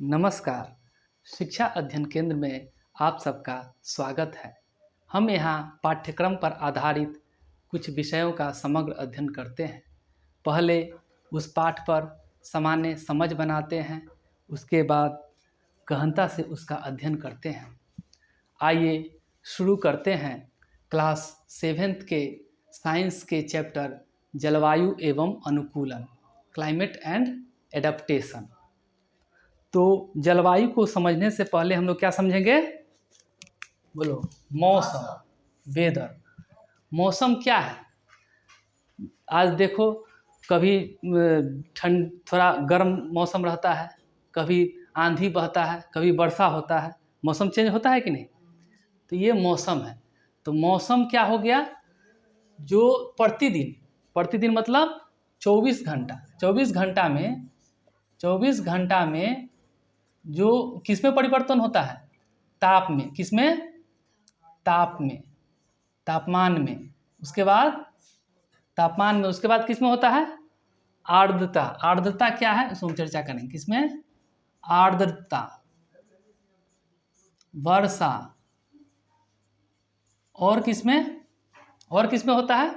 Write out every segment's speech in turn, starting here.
नमस्कार। शिक्षा अध्ययन केंद्र में आप सबका स्वागत है। हम यहाँ पाठ्यक्रम पर आधारित कुछ विषयों का समग्र अध्ययन करते हैं। पहले उस पाठ पर सामान्य समझ बनाते हैं, उसके बाद गहनता से उसका अध्ययन करते हैं। आइए शुरू करते हैं क्लास 7th के साइंस के चैप्टर जलवायु एवं अनुकूलन, क्लाइमेट एंड एडेप्टेशन। तो जलवायु को समझने से पहले हम लोग क्या समझेंगे? बोलो। मौसम, वेदर। मौसम क्या है? आज देखो, कभी ठंड, थोड़ा गर्म मौसम रहता है, कभी आंधी बहता है, कभी वर्षा होता है, मौसम चेंज होता है कि नहीं? तो ये मौसम है। तो मौसम क्या हो गया? जो प्रतिदिन मतलब 24 घंटा में जो किसमें परिवर्तन होता है? ताप में। किसमें? ताप में, तापमान में। उसके बाद तापमान में, उसके बाद किसमें होता है? आर्द्रता। आर्द्रता क्या है उसमें चर्चा करेंगे। किसमें? आर्द्रता, वर्षा, और किसमें होता है?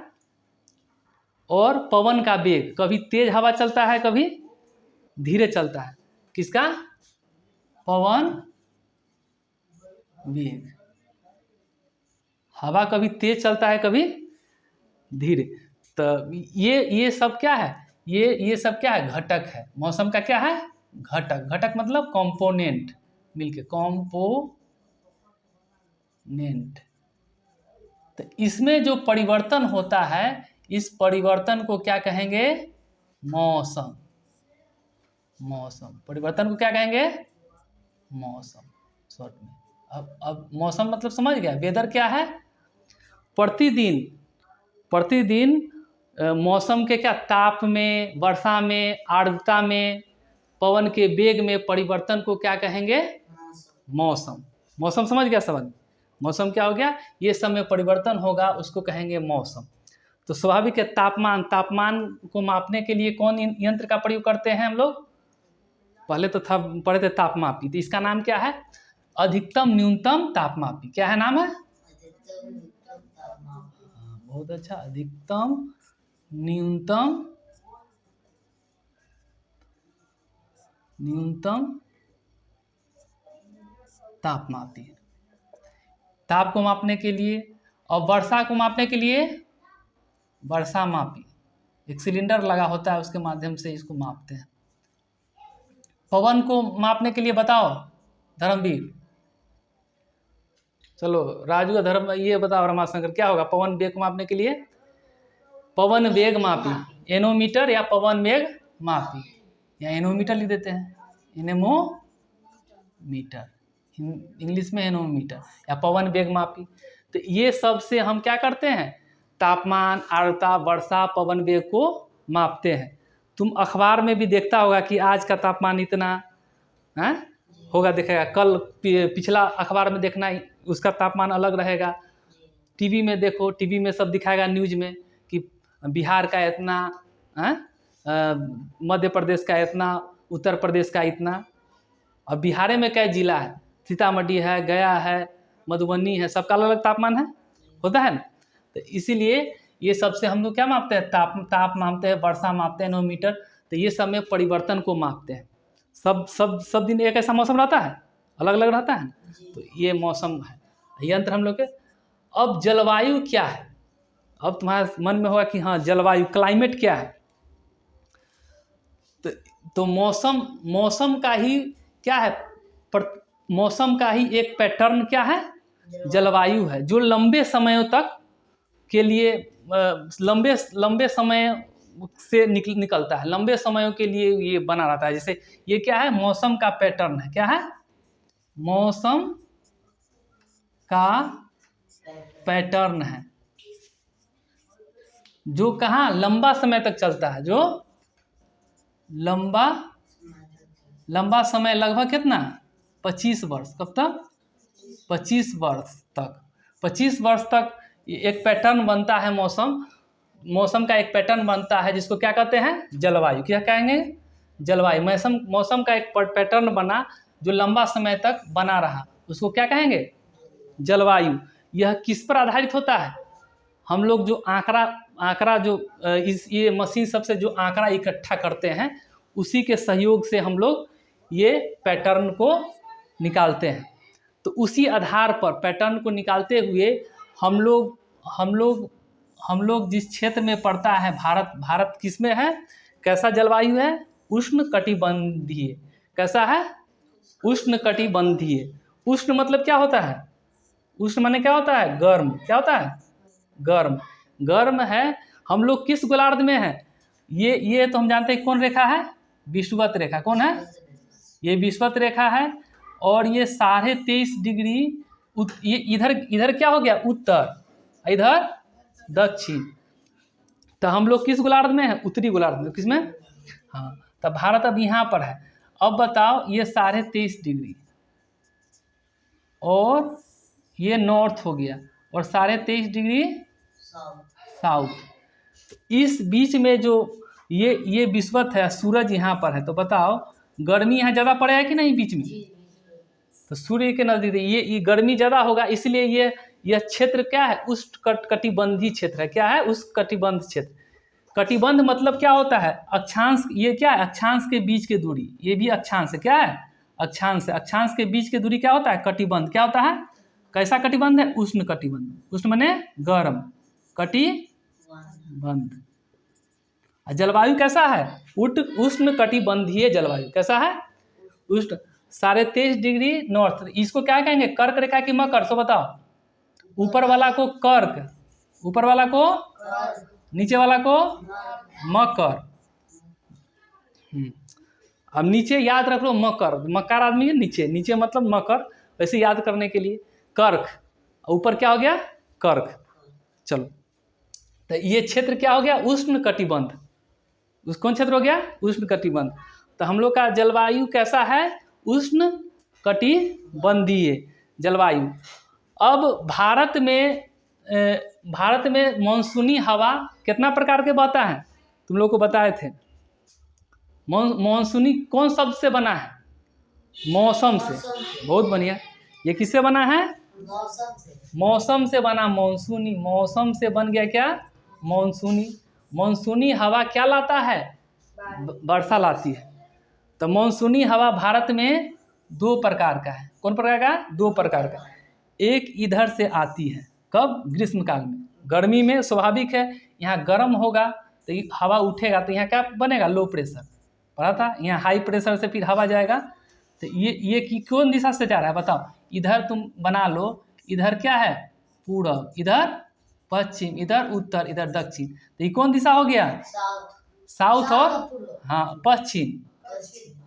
और पवन का वेग। कभी तेज हवा चलता है, कभी धीरे चलता है। किसका? पवन वेग। हवा कभी तेज चलता है, कभी धीरे। तो ये सब क्या है? ये सब क्या है? घटक है। मौसम का क्या है? घटक। घटक मतलब कंपोनेंट, मिलके कंपोनेंट। तो इसमें जो परिवर्तन होता है, इस परिवर्तन को क्या कहेंगे? मौसम। परिवर्तन को क्या कहेंगे? मौसम, शॉर्ट में। अब मौसम मतलब समझ गया। वेदर क्या है? प्रतिदिन मौसम के क्या? ताप में, वर्षा में, आर्द्रता में, पवन के वेग में परिवर्तन को क्या कहेंगे? मौसम। मौसम समझ गया? समझ। मौसम क्या हो गया? ये सब में परिवर्तन होगा, उसको कहेंगे मौसम। तो स्वाभाविक है, तापमान को मापने के लिए कौन यंत्र का प्रयोग करते हैं हम लोग? पहले तो था, पढ़े थे तापमापी। तो इसका नाम क्या है? अधिकतम न्यूनतम तापमापी। क्या है नाम है? बहुत अच्छा। अधिकतम न्यूनतम तापमापी। ताप को मापने के लिए। और वर्षा को मापने के लिए वर्षा मापी। एक सिलेंडर लगा होता है, उसके माध्यम से इसको मापते हैं। पवन को मापने के लिए बताओ धर्मवीर। चलो राजू, धर्म, ये बताओ रमाशंकर, क्या होगा पवन वेग को मापने के लिए? पवन वेग मापी, एनोमीटर या पवन वेग मापी, या एनोमीटर लिख देते हैं, एनेमोमीटर, इंग्लिश में एनोमीटर, या पवन वेग मापी। तो ये सब से हम क्या करते हैं? तापमान, आर्द्रता, वर्षा, पवन वेग को मापते हैं। तुम अखबार में भी देखता होगा कि आज का तापमान इतना है होगा, दिखेगा। कल पिछला अखबार में देखना, उसका तापमान अलग रहेगा। टीवी में देखो, टीवी में सब दिखाएगा, न्यूज में, कि बिहार का इतना, मध्य प्रदेश का इतना, उत्तर प्रदेश का इतना। और बिहार में क्या जिला है? सीतामढ़ी है, गया है, मधुबनी है, सबका अलग अलग तापमान है, होता है ना। तो इसीलिए ये सबसे हम लोग क्या मापते हैं? ताप मापते हैं, वर्षा मापते हैं, एनोमीटर। तो ये सब में परिवर्तन को मापते हैं। सब दिन एक ऐसा मौसम रहता है, अलग अलग रहता है। तो ये मौसम है, यंत्र हम लोग के। अब जलवायु क्या है? अब तुम्हारे मन में होगा कि हाँ, जलवायु, क्लाइमेट क्या है? तो मौसम का ही क्या है? मौसम का ही एक पैटर्न क्या है? जलवायु है, जो लंबे समयों तक के लिए, लंबे समय से निकलता है, लंबे समयों के लिए ये बना रहता है। जैसे ये क्या है? मौसम का पैटर्न है। क्या है? मौसम का पैटर्न है, जो कहाँ लंबा समय तक चलता है, जो लंबा समय, लगभग कितना? 25 वर्ष। कब तक? 25 वर्ष तक एक पैटर्न बनता है। मौसम का एक पैटर्न बनता है, जिसको क्या कहते हैं? जलवायु। क्या कहेंगे? जलवायु। मौसम मौसम का एक पैटर्न बना जो लंबा समय तक बना रहा, उसको क्या कहेंगे? जलवायु। यह किस पर आधारित होता है? हम लोग जो आंकड़ा जो इस ये मशीन सबसे जो आंकड़ा इकट्ठा करते हैं, उसी के सहयोग से हम लोग ये पैटर्न को निकालते हैं। तो उसी आधार पर पैटर्न को निकालते हुए हम लोग जिस क्षेत्र में पड़ता है, भारत किस में है? कैसा जलवायु है? उष्ण कटिबंधीय। कैसा है? उष्ण कटिबंधीय। उष्ण मतलब क्या होता है? उष्ण माने क्या होता है? गर्म। क्या होता है? गर्म। गर्म है। हम लोग किस गोलार्ध में है? ये तो हम जानते हैं कौन रेखा है? विषुवत रेखा। कौन है? ये विषुवत रेखा है। और ये 23.5 डिग्री ये इधर क्या हो गया? उत्तर, इधर दक्षिण। तो हम लोग किस गोलार्ध में है? उत्तरी गोलार्ध में। किसमें? हाँ, तो भारत अब यहाँ पर है। अब बताओ, ये 23.5 डिग्री और ये नॉर्थ हो गया, और 23.5 डिग्री साउथ। इस बीच में जो ये विषुवत है, सूरज यहाँ पर है, तो बताओ गर्मी यहाँ ज़्यादा पड़ेगा कि नहीं बीच में? तो सूर्य के नज़दीक ये गर्मी ज़्यादा होगा, इसलिए यह क्षेत्र क्या है? उष्ण कटिबंधीय क्षेत्र है। क्या है? उष्ण कटिबंध क्षेत्र। कटिबंध मतलब क्या होता है? अक्षांश। ये क्या है? अक्षांश के बीच की दूरी। ये भी अक्षांश है। क्या है? अक्षांश। अक्षांश के बीच की दूरी क्या होता है? कटिबंध। क्या होता है? कैसा कटिबंध है? उष्ण कटिबंध। उष्ण माने गर्म, कटिबंध। जलवायु कैसा है? उष्ण कटिबंधीय जलवायु। कैसा है? उष्ण। 23.5 डिग्री नॉर्थ। इसको क्या कहेंगे? कर्क रेखा की मकर। सो बताओ, ऊपर वाला को कर्क, ऊपर वाला को नीचे वाला को मकर। अब नीचे याद रख लो मकर। मकर आदमी है नीचे, नीचे मतलब मकर। वैसे याद करने के लिए कर्क, ऊपर क्या हो गया? कर्क। चलो, तो ये क्षेत्र क्या हो गया? उष्ण कटिबंध। कौन क्षेत्र हो गया? उष्ण कटिबंध। तो हम लोग का जलवायु कैसा है? उष्ण कटिबंधीय जलवायु। अब भारत में मानसूनी हवा कितना प्रकार के बहता है? तुम लोग को बताए थे। मानसूनी कौन शब्द से बना है? मौसम से। बहुत बढ़िया। ये किससे बना है? मौसम से बना। मानसूनी, मौसम से बन गया क्या? मानसूनी। मानसूनी हवा क्या लाता है? वर्षा लाती है। तो मानसूनी हवा भारत में 2 प्रकार का है। कौन प्रकार का? 2 प्रकार का। एक इधर से आती है। कब? ग्रीष्म काल में। गर्मी में स्वाभाविक है, यहाँ गर्म होगा तो हवा उठेगा, तो यहाँ क्या बनेगा? Low pressure. पढ़ा था। यहाँ हाई प्रेशर से फिर हवा जाएगा। तो ये कि कौन दिशा से जा रहा है? बताओ। इधर तुम बना लो, इधर क्या है? पूरब, इधर पश्चिम, इधर उत्तर, इधर दक्षिण। तो ये कौन दिशा हो गया? साउथ और हाँ पश्चिम।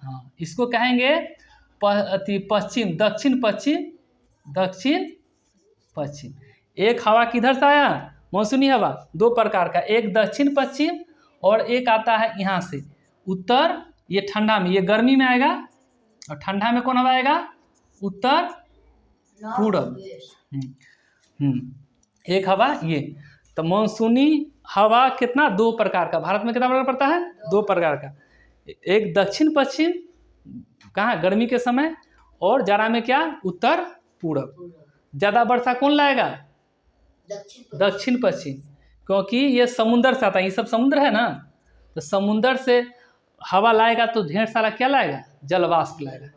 हाँ, इसको कहेंगे पश्चिम, दक्षिण पश्चिम, दक्षिण पश्चिम। एक हवा किधर से आया? मौसमी हवा 2 प्रकार का। एक दक्षिण पश्चिम और एक आता है यहाँ से उत्तर। ये ठंडा में, ये गर्मी में आएगा, और ठंडा में कौन हवा आएगा? उत्तर पूरब। एक हवा ये। तो मानसूनी हवा कितना? 2 प्रकार का। भारत में कितना प्रकार पड़ता है? 2 प्रकार का। एक दक्षिण पश्चिम, कहाँ? गर्मी के समय। और जाड़ा में क्या? उत्तर पूरब। ज़्यादा वर्षा कौन लाएगा? दक्षिण पश्चिम, क्योंकि ये समुंदर से आता है। ये सब समुद्र है ना, तो समुंदर से हवा लाएगा तो ढेर सारा क्या लाएगा? जलवाष्प लाएगा।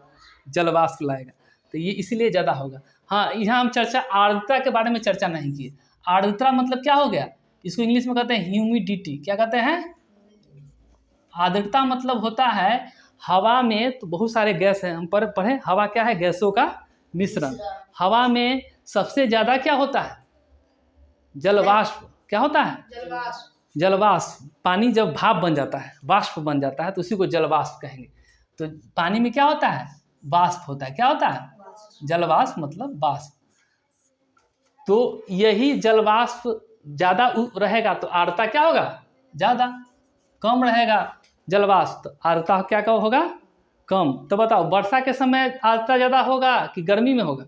जलवाष्प लाएगा, तो ये इसलिए ज़्यादा होगा। हाँ, यहाँ हम चर्चा आर्द्रता के बारे में चर्चा नहीं किए। आर्द्रता मतलब क्या हो गया? इसको इंग्लिश में कहते हैं ह्यूमिडिटी। क्या कहते हैं? आर्द्रता मतलब होता है हवा में तो बहुत सारे गैस हैं। हम पढ़े हवा क्या है? गैसों का मिश्रण। हवा में सबसे ज़्यादा क्या होता है? जलवाष्प। क्या होता है? जलवाष्प। पानी जब भाप बन जाता है, वाष्प बन जाता है, तो उसी को जलवाष्प कहेंगे। तो पानी में क्या होता है? वाष्प होता है। क्या होता है? जलवाष्प मतलब वाष्प। तो यही जलवाष्प ज़्यादा रहेगा तो आर्द्रता क्या होगा? ज़्यादा। कम रहेगा जलवाष्प तो आर्द्रता क्या होगा? कम। तो बताओ, वर्षा के समय आर्द्रता ज़्यादा होगा कि गर्मी में होगा?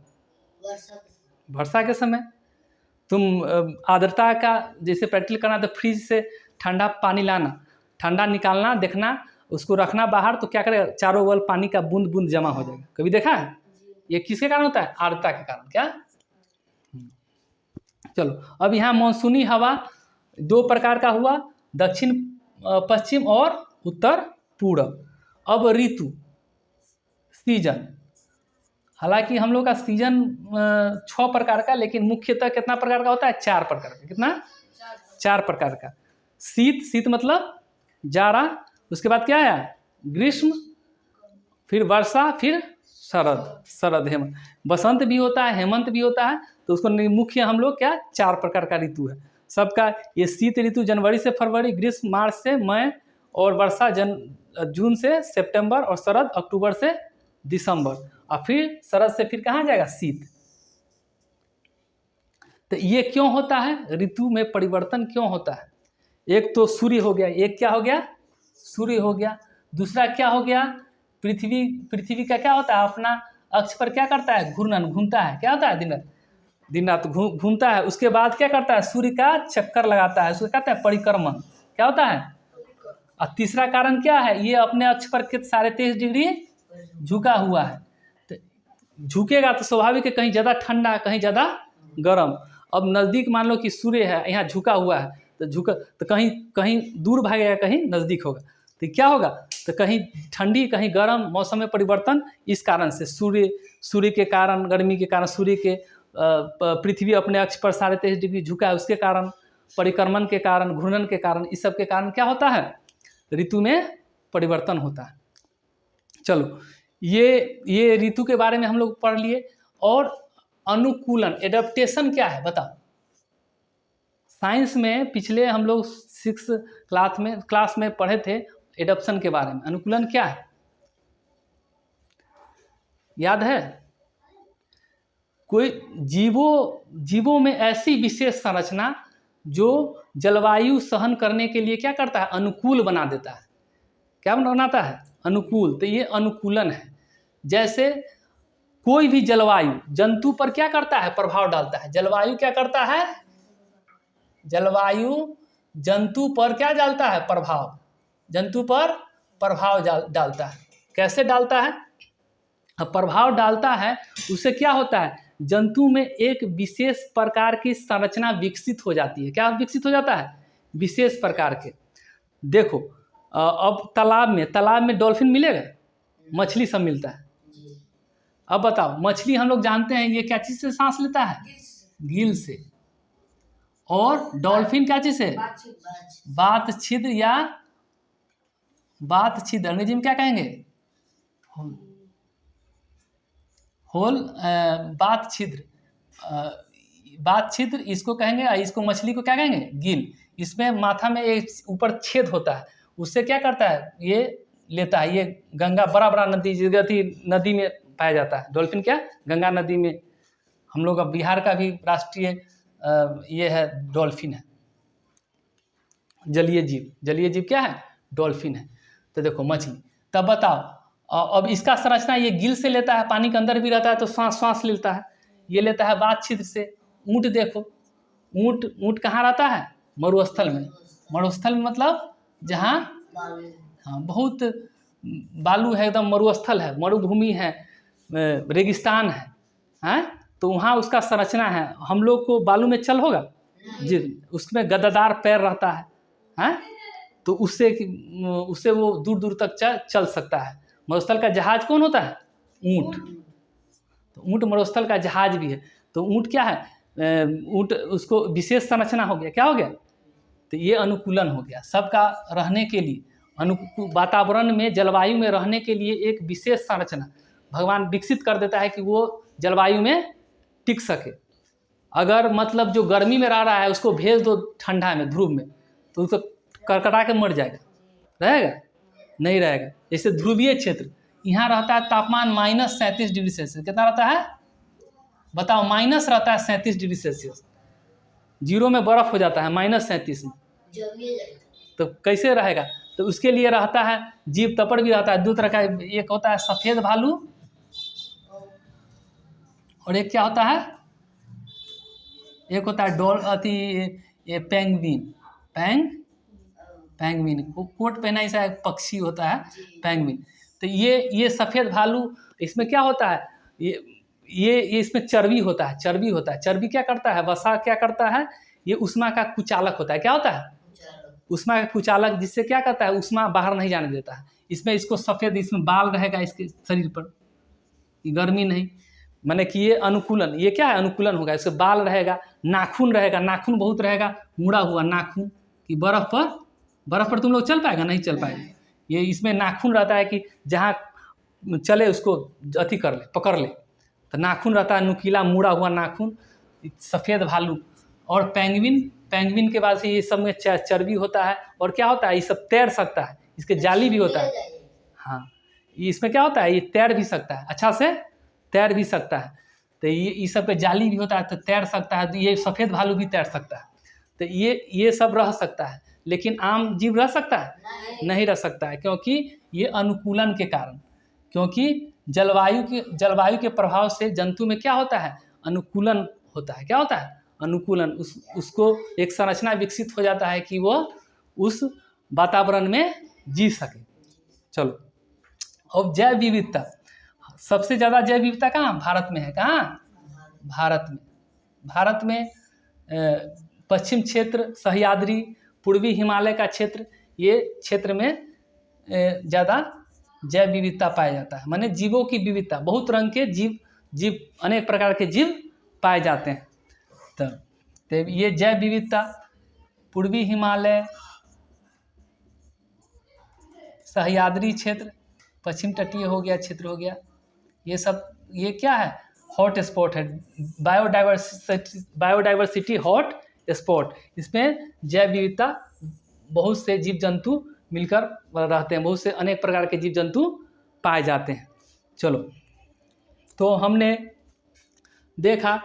वर्षा के समय। तुम आर्द्रता का जैसे प्रैक्टिकल करना, तो फ्रिज से ठंडा पानी लाना, ठंडा निकालना, देखना उसको रखना बाहर तो क्या करेगा, चारों ओर पानी का बूंद बूंद जमा हो जाएगा। कभी देखा है? ये किसके कारण होता है? आर्द्रता के कारण। क्या? चलो, अब यहाँ मानसूनी हवा दो प्रकार का हुआ, दक्षिण पश्चिम और उत्तर पूर्व। अब ऋतु, सीजन, हालांकि हम लोग का सीजन 6 प्रकार का, लेकिन मुख्यतः कितना प्रकार का होता है? 4 प्रकार का। कितना? 4 प्रकार का। शीत, शीत मतलब जाड़ा, उसके बाद क्या है? ग्रीष्म, फिर वर्षा, फिर शरद, शरद हेमंत, बसंत भी होता है, हेमंत भी होता है। तो उसको मुख्य हम लोग क्या 4 प्रकार का ऋतु है सबका। ये शीत ऋतु जनवरी से फरवरी, ग्रीष्म मार्च से मई, और वर्षा जून से सितंबर, और शरद अक्टूबर से दिसंबर, और फिर शरद से फिर कहाँ जाएगा? शीत। तो ये क्यों होता है? ऋतु में परिवर्तन क्यों होता है? एक तो सूर्य हो गया, एक क्या हो गया? सूर्य हो गया। दूसरा क्या हो गया? पृथ्वी, पृथ्वी का क्या होता है? अपना अक्ष पर क्या करता है? घूर्णन, घूमता है। क्या होता है? दिन रात घूमता है। उसके बाद क्या करता है? सूर्य का चक्कर लगाता है, उसको कहते हैं परिक्रमण। क्या होता है? और तीसरा कारण क्या है? ये अपने अक्ष पर 23.5 डिग्री झुका हुआ है। तो झुकेगा तो स्वाभाविक है कहीं ज़्यादा ठंडा, कहीं ज़्यादा गर्म। अब नज़दीक मान लो कि सूर्य है, यहाँ झुका हुआ है, तो कहीं कहीं दूर भागेगा, कहीं नज़दीक होगा। तो क्या होगा? तो कहीं ठंडी, कहीं गर्म, मौसम में परिवर्तन। इस कारण से सूर्य के कारण, गर्मी के कारण, सूर्य के पृथ्वी अपने अक्ष पर 23.5 डिग्री झुका है, उसके कारण, परिक्रमण के कारण, घूर्णन के कारण, इस सब के कारण क्या होता है? ऋतु में परिवर्तन होता है। चलो, ये ऋतु के बारे में हम लोग पढ़ लिए। और अनुकूलन, एडेप्टेशन क्या है बताओ? साइंस में पिछले हम लोग 6 क्लास में पढ़े थे एडप्शन के बारे में। अनुकूलन क्या है? याद है? कोई जीवों में ऐसी विशेष संरचना जो जलवायु सहन करने के लिए क्या करता है? अनुकूल बना देता है। क्या बनाता है? अनुकूल। तो ये अनुकूलन है। जैसे कोई भी जलवायु जंतु पर क्या करता है? प्रभाव डालता है। जलवायु क्या करता है? जलवायु जंतु पर क्या डालता है? प्रभाव। जंतु पर प्रभाव डालता है। कैसे डालता है? अब प्रभाव डालता है, उससे क्या होता है? जंतु में एक विशेष प्रकार की संरचना विकसित हो जाती है। क्या विकसित हो जाता है? विशेष प्रकार के। देखो, अब तालाब में डॉल्फिन मिलेगा, मछली सब मिलता है। अब बताओ, मछली हम लोग जानते हैं ये क्या चीज से सांस लेता है? गिल से। और डॉल्फिन क्या चीज से? बात छिद्र, या बात छिद्र अंग्रेजी में क्या कहेंगे? होल, बात छिद्र इसको कहेंगे। इसको मछली को क्या कहेंगे? गिल। इसमें माथा में एक ऊपर छेद होता है, उससे क्या करता है? ये लेता है। ये गंगा, बड़ा बड़ा नदी में पाया जाता है। डॉल्फिन क्या? गंगा नदी में। हम लोग का बिहार का भी राष्ट्रीय ये है, डॉल्फिन है। जलीय जीव क्या है? डॉल्फिन है। तो देखो मछली। तब बताओ, अब इसका संरचना ये गिल से लेता है, पानी के अंदर भी रहता है तो सांस लेता है। ये लेता है बात छिद्र से। ऊँट देखो, ऊँट कहाँ रहता है? मरुस्थल में। मरुस्थल में मतलब जहाँ, हाँ, बहुत बालू है, एकदम मरुस्थल है, मरुभूमि है, रेगिस्तान है, हैं? तो वहाँ उसका संरचना है। हम लोग को बालू में चल होगा जी, उसमें गद्दादार पैर रहता है, हैं? तो उससे वो दूर दूर तक चल सकता है। मरुस्थल का जहाज कौन होता है? ऊँट। तो ऊँट मरुस्थल का जहाज भी है। तो ऊँट क्या है? ऊँट, उसको विशेष संरचना हो गया। क्या हो गया? तो ये अनुकूलन हो गया। सबका रहने के लिए, वातावरण में, जलवायु में रहने के लिए एक विशेष संरचना भगवान विकसित कर देता है कि वो जलवायु में टिक सके। अगर मतलब जो गर्मी में रह रहा है उसको भेज दो ठंडा में, ध्रुव में, तो उसको करकटा के मर जाएगा। रहेगा? नहीं रहेगा। जैसे ध्रुवीय क्षेत्र, यहाँ रहता है तापमान -37 डिग्री सेल्सियस। कितना रहता है बताओ? माइनस रहता है 37 डिग्री सेल्सियस। जीरो में बर्फ हो जाता है -37 में। तो कैसे रहेगा? तो उसके लिए रहता है जीव तपड़ भी रहता है। दो तरह का, एक होता है सफेद भालू, और एक क्या होता है? एक होता है पेंगुइन। पेंगुइन, कोट पहना ऐसा एक पक्षी होता है पेंगुइन। तो ये सफ़ेद भालू, इसमें क्या होता है, ये इसमें चर्बी होता है, चर्बी होता है। चर्बी क्या करता है, वसा क्या करता है, ये ऊष्मा का कुचालक होता है। क्या होता है, ऊष्मा का कुचालक, जिससे क्या करता है, ऊष्मा बाहर नहीं जाने देता है। इसमें इसको सफ़ेद, इसमें बाल रहेगा इसके शरीर पर, गर्मी नहीं, माने कि ये अनुकूलन, ये क्या है, अनुकूलन होगा। इसके बाल रहेगा, नाखून रहेगा, नाखून बहुत रहेगा, मुड़ा हुआ नाखून, कि बर्फ़ पर तुम लोग चल पाएगा, नहीं चल पाएगा। ये इसमें नाखून रहता है कि जहाँ चले उसको अथी कर ले, पकड़ ले, तो नाखून रहता है, नुकीला मुड़ा हुआ नाखून, सफ़ेद भालू। और पेंगुइन के बाद से ये सब में चर्बी होता है। और क्या होता है, ये सब तैर सकता है, इसके जाली भी होता है। हाँ, इसमें क्या होता है, ये तैर भी सकता है, अच्छा से तैर भी सकता है। तो ये सब पे जाली भी होता है, तो तैर सकता है। तो ये सफ़ेद भालू भी तैर सकता है। तो ये सब रह सकता है। लेकिन आम जीव रह सकता है, नहीं रह सकता है, क्योंकि ये अनुकूलन के कारण, क्योंकि जलवायु के प्रभाव से जंतु में क्या होता है, अनुकूलन होता है। क्या होता है, अनुकूलन, उसको एक संरचना विकसित हो जाता है कि वो उस वातावरण में जी सके। चलो, अब जैव विविधता, सबसे ज़्यादा जैव विविधता कहाँ, भारत में है। कहाँ, भारत में पश्चिम क्षेत्र, सह्याद्री, पूर्वी हिमालय का क्षेत्र, ये क्षेत्र में ज़्यादा जैव विविधता पाया जाता है। माने जीवों की विविधता, बहुत रंग के जीव अनेक प्रकार के जीव पाए जाते हैं। तो ये जैव विविधता, पूर्वी हिमालय, सह्याद्री क्षेत्र, पश्चिम तटीय हो गया, क्षेत्र हो गया, ये सब, ये क्या है, हॉट स्पॉट है, बायोडाइवर्सिटी हॉट स्पॉट। इसमें जैव विविधता, बहुत से जीव जंतु मिलकर रहते हैं, बहुत से अनेक प्रकार के जीव जंतु पाए जाते हैं। चलो, तो हमने देखा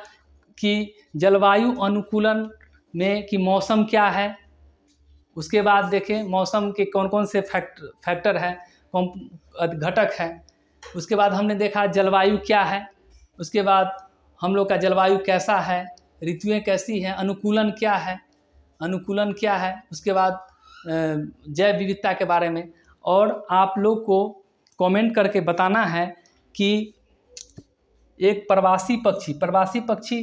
कि जलवायु अनुकूलन में कि मौसम क्या है, उसके बाद देखें मौसम के कौन कौन से फैक्टर है, घटक है। उसके बाद हमने देखा जलवायु क्या है, उसके बाद हम लोग का जलवायु कैसा है, ऋतुएं कैसी हैं, अनुकूलन क्या है, उसके बाद जैव विविधता के बारे में। और आप लोग को कमेंट करके बताना है कि एक प्रवासी पक्षी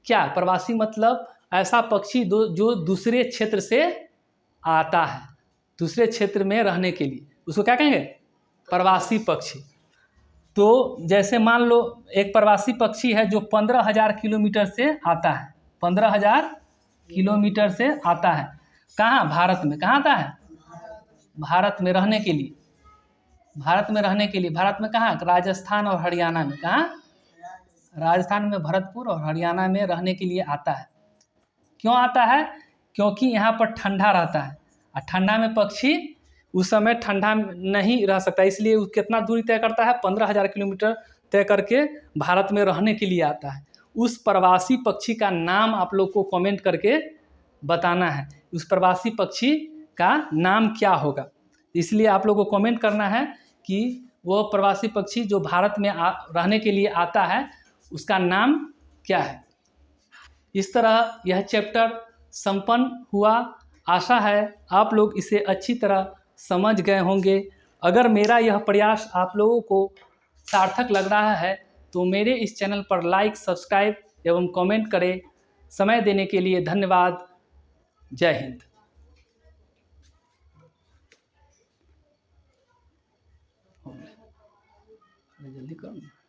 क्या, प्रवासी मतलब ऐसा पक्षी जो दूसरे क्षेत्र से आता है, दूसरे क्षेत्र में रहने के लिए, उसको क्या कहेंगे, प्रवासी पक्षी। तो जैसे मान लो एक प्रवासी पक्षी है जो 15,000 किलोमीटर से आता है, 15,000 किलोमीटर से आता है, कहाँ, भारत में। कहाँ आता है, भारत में रहने के लिए, भारत में कहाँ, राजस्थान और हरियाणा में। कहाँ, राजस्थान में भरतपुर और हरियाणा में रहने के लिए आता है। क्यों आता है, क्योंकि यहाँ पर ठंडा रहता है, और ठंडा में पक्षी उस समय ठंडा नहीं रह सकता, इसलिए वो कितना दूरी तय करता है, 15,000 किलोमीटर तय करके भारत में रहने के लिए आता है। उस प्रवासी पक्षी का नाम आप लोग को कमेंट करके बताना है, उस प्रवासी पक्षी का नाम क्या होगा। इसलिए आप लोग को कमेंट करना है कि वो प्रवासी पक्षी जो भारत में रहने के लिए आता है, उसका नाम क्या है। इस तरह यह चैप्टर संपन्न हुआ। आशा है आप लोग इसे अच्छी तरह समझ गए होंगे। अगर मेरा यह प्रयास आप लोगों को सार्थक लग रहा है तो मेरे इस चैनल पर लाइक, सब्सक्राइब एवं कमेंट करें। समय देने के लिए धन्यवाद। जय हिंद। जल्दी करो।